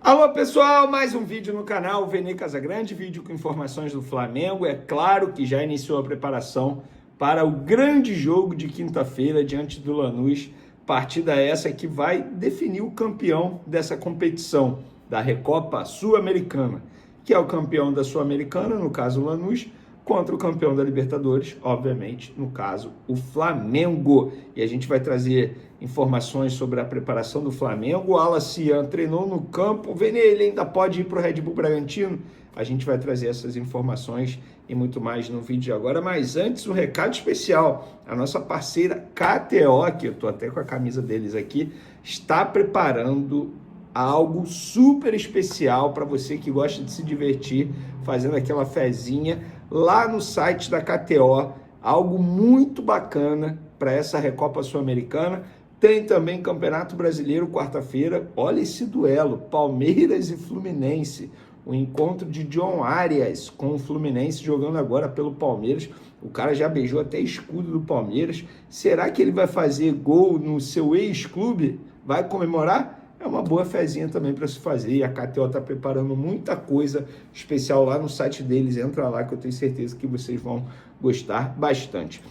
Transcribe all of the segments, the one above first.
Alô pessoal, mais um vídeo no canal Vene Casagrande, vídeo com informações do Flamengo. É claro que já iniciou a preparação para o grande jogo de quinta-feira diante do Lanús, partida essa que vai definir o campeão dessa competição da Recopa Sul-Americana, que é o campeão da Sul-Americana, no caso o Lanús, contra o campeão da Libertadores, obviamente, no caso, o Flamengo. E a gente vai trazer informações sobre a preparação do Flamengo. O Alan Cian treinou no campo. O Vene, ele ainda pode ir para o Red Bull Bragantino? A gente vai trazer essas informações e muito mais no vídeo de agora. Mas antes, um recado especial. A nossa parceira KTO, que eu estou até com a camisa deles aqui, está preparando algo super especial para você que gosta de se divertir, fazendo aquela fezinha lá no site da KTO, algo muito bacana para essa Recopa Sul-Americana. Tem também Campeonato Brasileiro, quarta-feira. Olha esse duelo, Palmeiras e Fluminense. O encontro de John Arias com o Fluminense jogando agora pelo Palmeiras. O cara já beijou até escudo do Palmeiras. Será que ele vai fazer gol no seu ex-clube? Vai comemorar? É uma boa fezinha também para se fazer, e a KTO está preparando muita coisa especial lá no site deles. Entra lá que eu tenho certeza que vocês vão gostar bastante.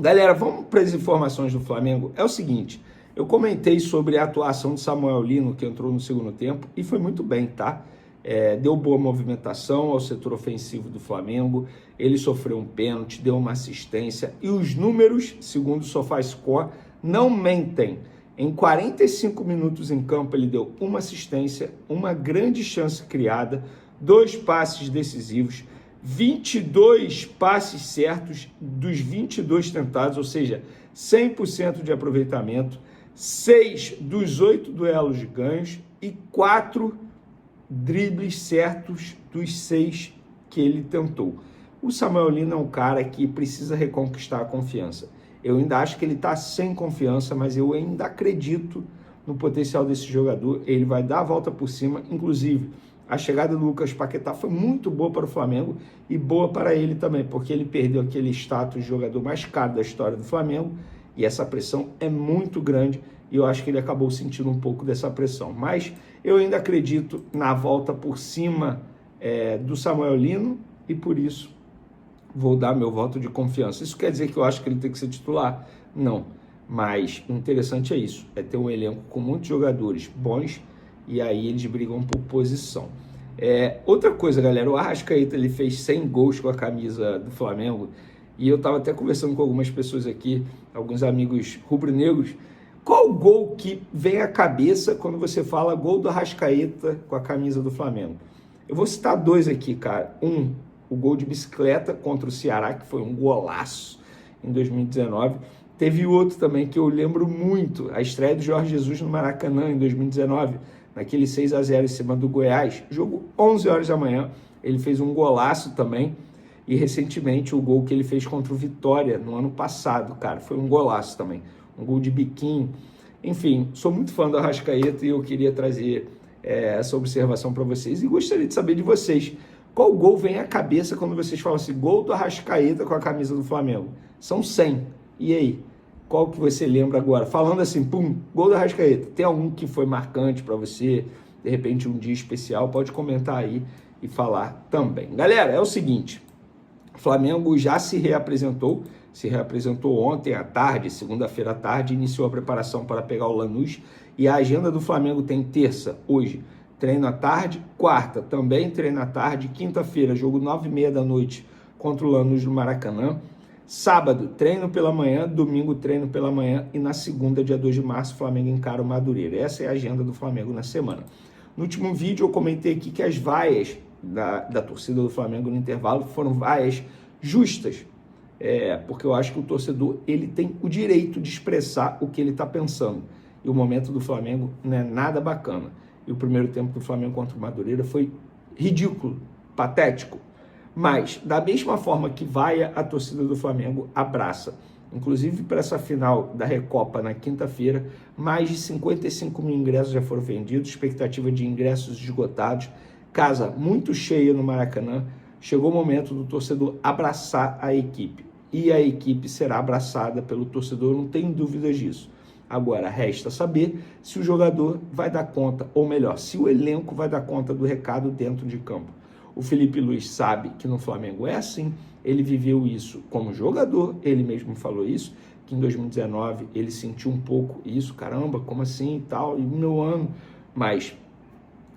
Galera, vamos para as informações do Flamengo. É o seguinte, eu comentei sobre a atuação de Samuel Lino, que entrou no segundo tempo, e foi muito bem, tá? Deu boa movimentação ao setor ofensivo do Flamengo, ele sofreu um pênalti, deu uma assistência, e os números, segundo o SofaScore, não mentem. Em 45 minutos em campo, ele deu uma assistência, uma grande chance criada, 2 passes decisivos, 22 passes certos dos 22 tentados, ou seja, 100% de aproveitamento, 6 dos 8 duelos ganhos e 4 dribles certos dos 6 que ele tentou. O Samuel Lino é um cara que precisa reconquistar a confiança. Eu ainda acho que ele está sem confiança, mas eu ainda acredito no potencial desse jogador. Ele vai dar a volta por cima. Inclusive, a chegada do Lucas Paquetá foi muito boa para o Flamengo e boa para ele também, porque ele perdeu aquele status de jogador mais caro da história do Flamengo, e essa pressão é muito grande, e eu acho que ele acabou sentindo um pouco dessa pressão. Mas eu ainda acredito na volta por cima do Samuel Lino, e por isso vou dar meu voto de confiança. Isso quer dizer que eu acho que ele tem que ser titular? Não. Mas o interessante é isso, é ter um elenco com muitos jogadores bons, e aí eles brigam por posição. Outra coisa, galera, o Arrascaeta, ele fez 100 gols com a camisa do Flamengo, e eu estava até conversando com algumas pessoas aqui, alguns amigos rubro-negros. Qual gol que vem à cabeça quando você fala gol do Arrascaeta com a camisa do Flamengo? Eu vou citar 2 aqui, cara. O gol de bicicleta contra o Ceará, que foi um golaço em 2019. Teve outro também que eu lembro muito, a estreia do Jorge Jesus no Maracanã em 2019, naquele 6-0 em cima do Goiás, jogo 11 horas da manhã, ele fez um golaço também, e recentemente o gol que ele fez contra o Vitória no ano passado, cara, foi um golaço também, um gol de biquinho. Enfim, sou muito fã do Arrascaeta e eu queria trazer essa observação para vocês, e gostaria de saber de vocês. Qual gol vem à cabeça quando vocês falam assim, gol do Arrascaeta com a camisa do Flamengo? São 100. E aí? Qual que você lembra agora? Falando assim, pum, gol do Arrascaeta. Tem algum que foi marcante para você? De repente, um dia especial? Pode comentar aí e falar também. Galera, é o seguinte, o Flamengo já se reapresentou ontem à tarde, segunda-feira à tarde, iniciou a preparação para pegar o Lanús, e a agenda do Flamengo tem terça, hoje, treino à tarde, quarta também treino à tarde, quinta-feira, jogo 9h30 da noite contra o Lanús no Maracanã, sábado, treino pela manhã, domingo, treino pela manhã, e na segunda, dia 2 de março, o Flamengo encara o Madureira. Essa é a agenda do Flamengo na semana. No último vídeo eu comentei aqui que as vaias da torcida do Flamengo no intervalo foram vaias justas, porque eu acho que o torcedor ele tem o direito de expressar o que ele está pensando, e o momento do Flamengo não é nada bacana. E o primeiro tempo do Flamengo contra o Madureira foi ridículo, patético. Mas, da mesma forma que vai, a torcida do Flamengo abraça. Inclusive, para essa final da Recopa na quinta-feira, mais de 55 mil ingressos já foram vendidos, expectativa de ingressos esgotados, casa muito cheia no Maracanã. Chegou o momento do torcedor abraçar a equipe. E a equipe será abraçada pelo torcedor, não tenho dúvidas disso. Agora, resta saber se o jogador vai dar conta, ou melhor, se o elenco vai dar conta do recado dentro de campo. O Felipe Luiz sabe que no Flamengo é assim, ele viveu isso como jogador, ele mesmo falou isso, que em 2019 ele sentiu um pouco isso, caramba, como assim e tal, e meu ano, mas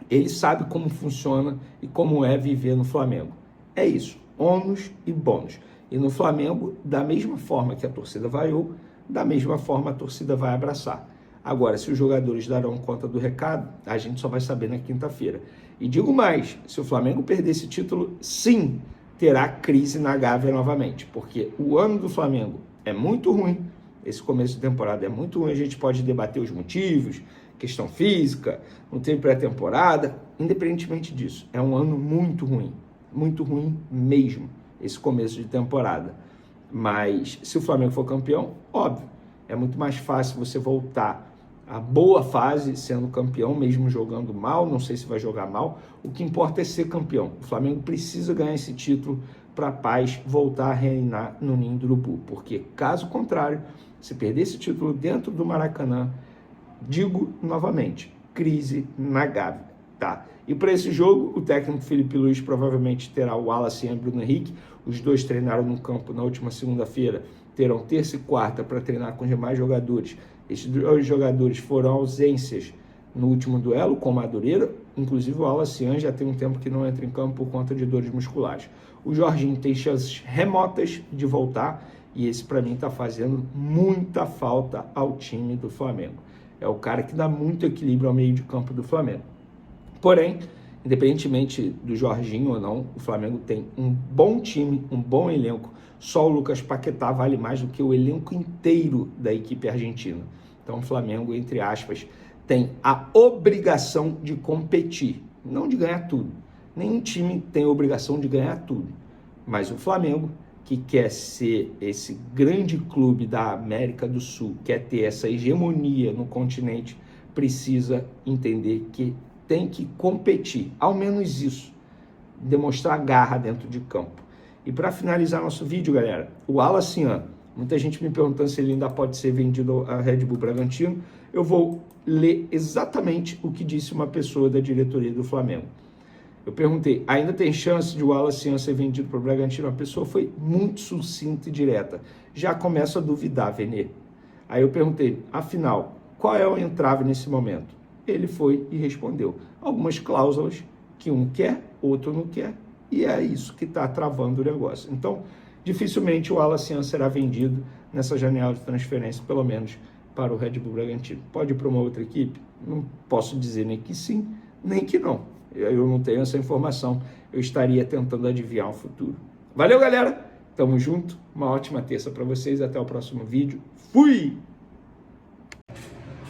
ele sabe como funciona e como é viver no Flamengo. É isso, ônus e bônus. E no Flamengo, da mesma forma que a torcida vaiou, da mesma forma a torcida vai abraçar. Agora, se os jogadores darão conta do recado, a gente só vai saber na quinta-feira. E digo mais, se o Flamengo perder esse título, sim, terá crise na Gávea novamente, porque o ano do Flamengo é muito ruim, esse começo de temporada é muito ruim, a gente pode debater os motivos, questão física, não teve pré-temporada, independentemente disso, é um ano muito ruim mesmo, esse começo de temporada. Mas se o Flamengo for campeão, óbvio, é muito mais fácil você voltar à boa fase sendo campeão, mesmo jogando mal, não sei se vai jogar mal, o que importa é ser campeão. O Flamengo precisa ganhar esse título para a paz voltar a reinar no Ninho do Urubu, porque caso contrário, se perder esse título dentro do Maracanã, digo novamente, crise na Gávea, tá? E para esse jogo, o técnico Felipe Luiz provavelmente terá o Wallace e o Bruno Henrique. Os dois treinaram no campo na última segunda-feira, terão terça e quarta para treinar com os demais jogadores. Esses dois jogadores foram ausências no último duelo com o Madureira, inclusive o Wallace já tem um tempo que não entra em campo por conta de dores musculares. O Jorginho tem chances remotas de voltar e esse para mim está fazendo muita falta ao time do Flamengo. É o cara que dá muito equilíbrio ao meio de campo do Flamengo. Porém, independentemente do Jorginho ou não, o Flamengo tem um bom time, um bom elenco. Só o Lucas Paquetá vale mais do que o elenco inteiro da equipe argentina. Então o Flamengo, entre aspas, tem a obrigação de competir, não de ganhar tudo. Nenhum time tem a obrigação de ganhar tudo. Mas o Flamengo, que quer ser esse grande clube da América do Sul, quer ter essa hegemonia no continente, precisa entender que tem que competir, ao menos isso, demonstrar garra dentro de campo. E para finalizar nosso vídeo, galera, o Wallace, muita gente me perguntando se ele ainda pode ser vendido a Red Bull Bragantino, eu vou ler exatamente o que disse uma pessoa da diretoria do Flamengo. Eu perguntei, ainda tem chance de o Wallace ser vendido para o Bragantino? A pessoa foi muito sucinta e direta. Já começo a duvidar, Venê. Aí eu perguntei, afinal, qual é o entrave nesse momento? Ele foi e respondeu algumas cláusulas que um quer, outro não quer, e é isso que está travando o negócio. Então, dificilmente o Wallace será vendido nessa janela de transferência, pelo menos para o Red Bull Bragantino. Pode ir para uma outra equipe? Não posso dizer nem que sim, nem que não. Eu não tenho essa informação, eu estaria tentando adivinhar o futuro. Valeu, galera! Tamo junto, uma ótima terça para vocês, até o próximo vídeo. Fui!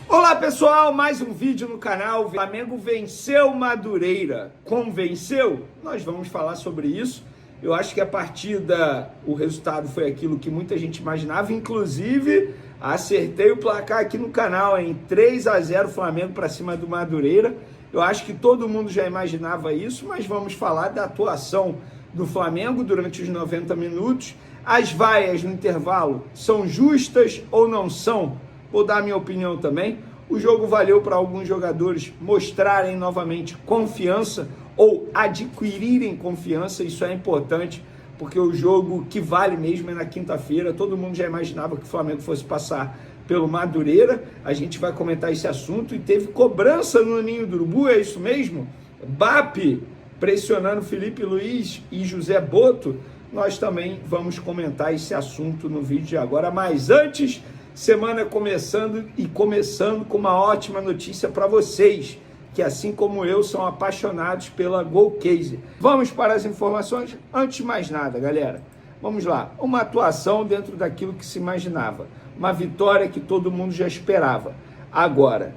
Olá pessoal, mais um vídeo no canal. O Flamengo venceu Madureira. Como venceu? Nós vamos falar sobre isso. Eu acho que a partida, o resultado foi aquilo que muita gente imaginava, inclusive acertei o placar aqui no canal, em 3-0 Flamengo para cima do Madureira. Eu acho que todo mundo já imaginava isso, mas vamos falar da atuação do Flamengo durante os 90 minutos. As vaias no intervalo são justas ou não são? Vou dar a minha opinião também. O jogo valeu para alguns jogadores mostrarem novamente confiança ou adquirirem confiança. Isso é importante, porque o jogo que vale mesmo é na quinta-feira. Todo mundo já imaginava que o Flamengo fosse passar pelo Madureira. A gente vai comentar esse assunto. E teve cobrança no Ninho do Urubu, é isso mesmo? BAP pressionando Felipe Luiz e José Boto. Nós também vamos comentar esse assunto no vídeo de agora. Mas antes... semana começando com uma ótima notícia para vocês, que assim como eu são apaixonados pela Golcase. Vamos para as informações? Antes de mais nada, galera, vamos lá. Uma atuação dentro daquilo que se imaginava. Uma vitória que todo mundo já esperava. Agora,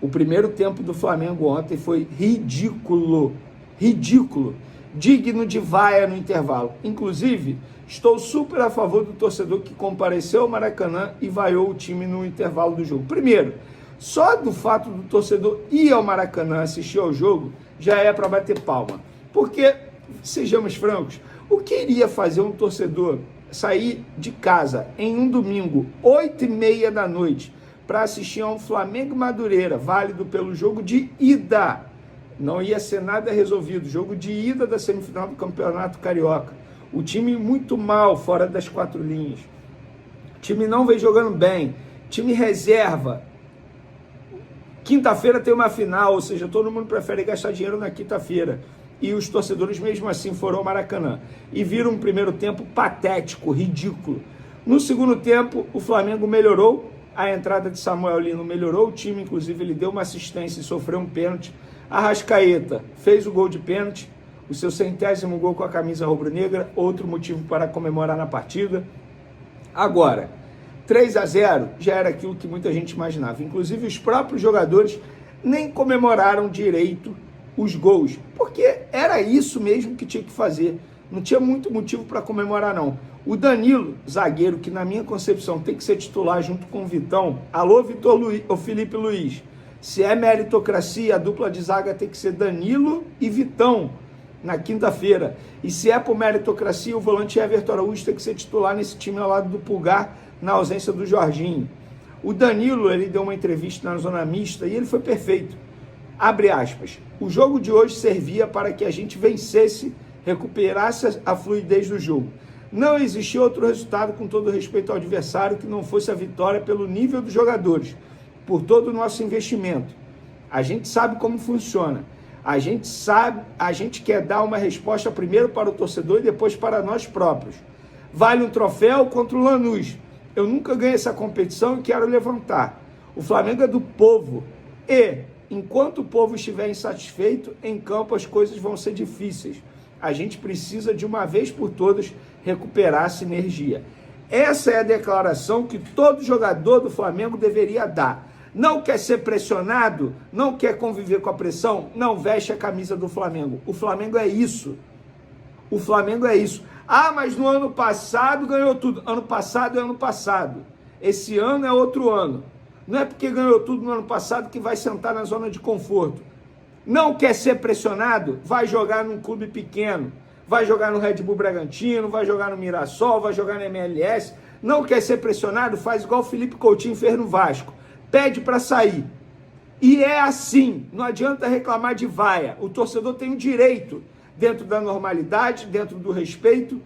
o primeiro tempo do Flamengo ontem foi ridículo. Digno de vaia no intervalo. Inclusive, estou super a favor do torcedor que compareceu ao Maracanã e vaiou o time no intervalo do jogo. Primeiro, só do fato do torcedor ir ao Maracanã assistir ao jogo, já é para bater palma. Porque, sejamos francos, o que iria fazer um torcedor sair de casa em um domingo, 8h30 da noite, para assistir a um Flamengo e Madureira, válido pelo jogo de ida. Não ia ser nada resolvido. Jogo de ida da semifinal do Campeonato Carioca. O time muito mal, fora das 4 linhas. O time não vem jogando bem. Time reserva. Quinta-feira tem uma final, ou seja, todo mundo prefere gastar dinheiro na quinta-feira. E os torcedores mesmo assim foram ao Maracanã. E viram um primeiro tempo patético, ridículo. No segundo tempo, o Flamengo melhorou. A entrada de Samuel Lino melhorou o time, inclusive ele deu uma assistência e sofreu um pênalti. Arrascaeta fez o gol de pênalti, o seu 100º gol com a camisa rubro-negra, outro motivo para comemorar na partida. Agora, 3-0 já era aquilo que muita gente imaginava. Inclusive os próprios jogadores nem comemoraram direito os gols, porque era isso mesmo que tinha que fazer. Não tinha muito motivo para comemorar, não. O Danilo, zagueiro, que na minha concepção tem que ser titular junto com o Vitão. Alô, Felipe Luiz. Se é meritocracia, a dupla de zaga tem que ser Danilo e Vitão na quinta-feira. E se é por meritocracia, o volante Everton Araújo tem que ser titular nesse time ao lado do Pulgar, na ausência do Jorginho. O Danilo, ele deu uma entrevista na zona mista e ele foi perfeito. Abre aspas. O jogo de hoje servia para que a gente vencesse, recuperasse a fluidez do jogo. Não existia outro resultado, com todo respeito ao adversário, que não fosse a vitória pelo nível dos jogadores, por todo o nosso investimento. A gente sabe como funciona. A gente quer dar uma resposta primeiro para o torcedor e depois para nós próprios. Vale um troféu contra o Lanús. Eu nunca ganhei essa competição e quero levantar. O Flamengo é do povo. E, enquanto o povo estiver insatisfeito, em campo as coisas vão ser difíceis. A gente precisa, de uma vez por todas, recuperar a sinergia. Essa é a declaração que todo jogador do Flamengo deveria dar. Não quer ser pressionado? Não quer conviver com a pressão? Não veste a camisa do Flamengo. O Flamengo é isso. O Flamengo é isso. Ah, mas no ano passado ganhou tudo. Ano passado é ano passado. Esse ano é outro ano. Não é porque ganhou tudo no ano passado que vai sentar na zona de conforto. Não quer ser pressionado? Vai jogar num clube pequeno. Vai jogar no Red Bull Bragantino, vai jogar no Mirassol, vai jogar no MLS. Não quer ser pressionado? Faz igual o Felipe Coutinho fez no Vasco. Pede para sair. E é assim. Não adianta reclamar de vaia. O torcedor tem o direito, dentro da normalidade, dentro do respeito,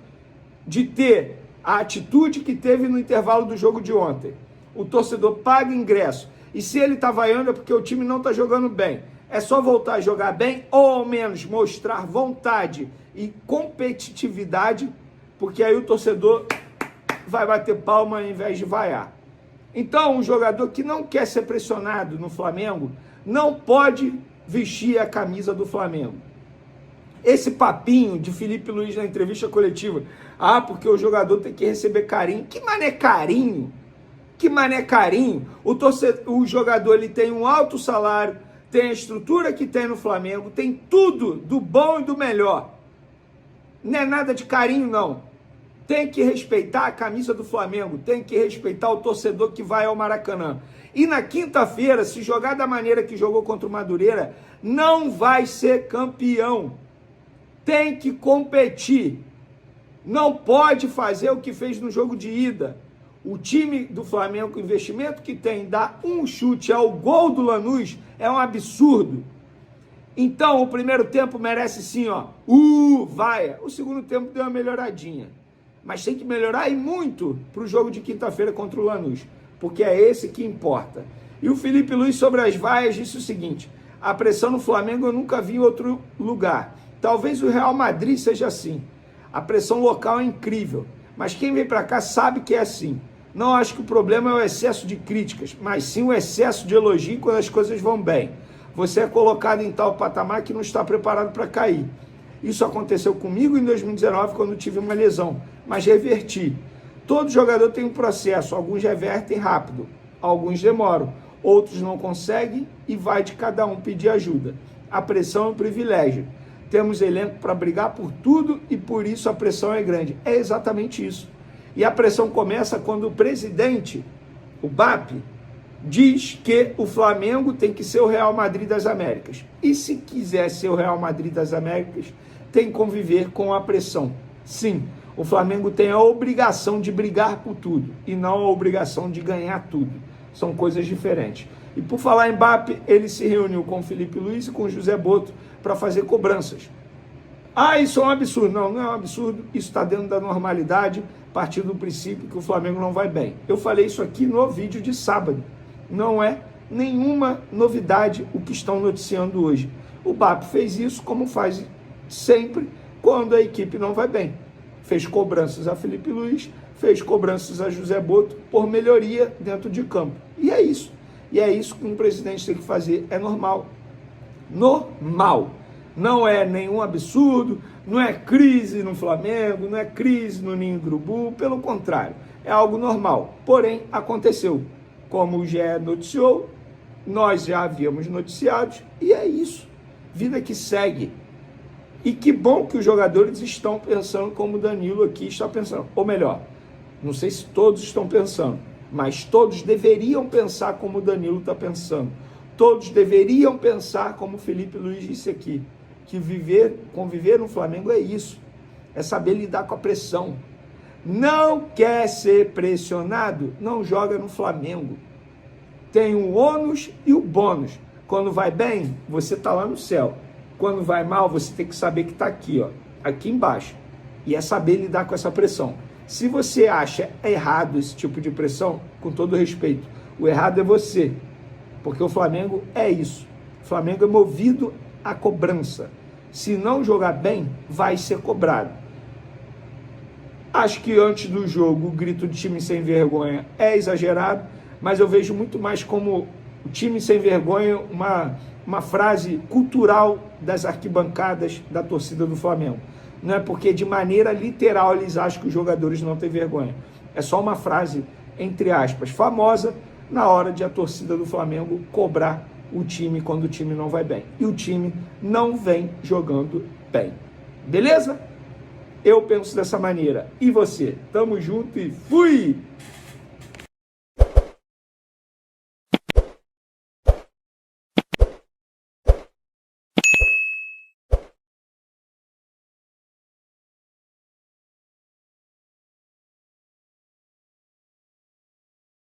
de ter a atitude que teve no intervalo do jogo de ontem. O torcedor paga ingresso. E se ele está vaiando é porque o time não está jogando bem. É só voltar a jogar bem, ou ao menos mostrar vontade e competitividade, porque aí o torcedor vai bater palma ao invés de vaiar. Então, um jogador que não quer ser pressionado no Flamengo não pode vestir a camisa do Flamengo. Esse papinho de Felipe Luiz na entrevista coletiva, porque o jogador tem que receber carinho. Que mané carinho? Que mané carinho? O jogador ele tem um alto salário, tem a estrutura que tem no Flamengo, tem tudo do bom e do melhor. Não é nada de carinho, não. Tem que respeitar a camisa do Flamengo, tem que respeitar o torcedor que vai ao Maracanã. E na quinta-feira, se jogar da maneira que jogou contra o Madureira, não vai ser campeão. Tem que competir. Não pode fazer o que fez no jogo de ida. O time do Flamengo, o investimento que tem, dar um chute ao gol do Lanús é um absurdo. Então, o primeiro tempo merece sim, vai. O segundo tempo deu uma melhoradinha. Mas tem que melhorar e muito para o jogo de quinta-feira contra o Lanús, porque é esse que importa. E o Felipe Luiz, sobre as vaias, disse o seguinte: a pressão no Flamengo eu nunca vi em outro lugar. Talvez o Real Madrid seja assim. A pressão local é incrível, mas quem vem para cá sabe que é assim. Não acho que o problema é o excesso de críticas, mas sim o excesso de elogio quando as coisas vão bem. Você é colocado em tal patamar que não está preparado para cair. Isso aconteceu comigo em 2019, quando tive uma lesão, mas reverti. Todo jogador tem um processo, alguns revertem rápido, alguns demoram, outros não conseguem e vai de cada um pedir ajuda. A pressão é um privilégio. Temos elenco para brigar por tudo e por isso a pressão é grande. É exatamente isso. E a pressão começa quando o presidente, o BAP, diz que o Flamengo tem que ser o Real Madrid das Américas. E se quiser ser o Real Madrid das Américas, tem que conviver com a pressão. Sim, o Flamengo tem a obrigação de brigar por tudo e não a obrigação de ganhar tudo. são coisas diferentes. E por falar em Mbappé, ele se reuniu com o Felipe Luiz e com o José Boto para fazer cobranças. Ah, isso é um absurdo. Não, não é um absurdo, isso está dentro da normalidade, a partir do princípio que o Flamengo não vai bem. Eu falei isso aqui no vídeo de sábado. Não é nenhuma novidade o que estão noticiando hoje. O Mbappé fez isso como faz sempre quando a equipe não vai bem. Fez cobranças a Felipe Luiz, fez cobranças a José Boto por melhoria dentro de campo. E é isso. E é isso que um presidente tem que fazer. É normal. Normal. Não é nenhum absurdo, não é crise no Flamengo, não é crise no Ninho do Urubu, pelo contrário, é algo normal. Porém, aconteceu. Como o GE noticiou, nós já havíamos noticiado, e é isso. Vida que segue. E que bom que os jogadores estão pensando como o Danilo aqui está pensando. Ou melhor, não sei se todos estão pensando, mas todos deveriam pensar como o Danilo está pensando. Todos deveriam pensar como o Felipe Luiz disse aqui, que conviver no Flamengo é isso, é saber lidar com a pressão. Não quer ser pressionado? Não joga no Flamengo. Tem o ônus e o bônus. Quando vai bem, você está lá no céu. Quando vai mal, você tem que saber que está aqui, ó, aqui embaixo. E é saber lidar com essa pressão. Se você acha errado esse tipo de pressão, com todo respeito, o errado é você. Porque o Flamengo é isso. O Flamengo é movido à cobrança. Se não jogar bem, vai ser cobrado. Acho que antes do jogo o grito de time sem vergonha é exagerado, mas eu vejo muito mais como o time sem vergonha uma frase cultural das arquibancadas da torcida do Flamengo. Não é porque de maneira literal eles acham que os jogadores não têm vergonha. É só uma frase, entre aspas, famosa na hora de a torcida do Flamengo cobrar o time quando o time não vai bem. E o time não vem jogando bem. Beleza? Eu penso dessa maneira. E você? Tamo junto e fui!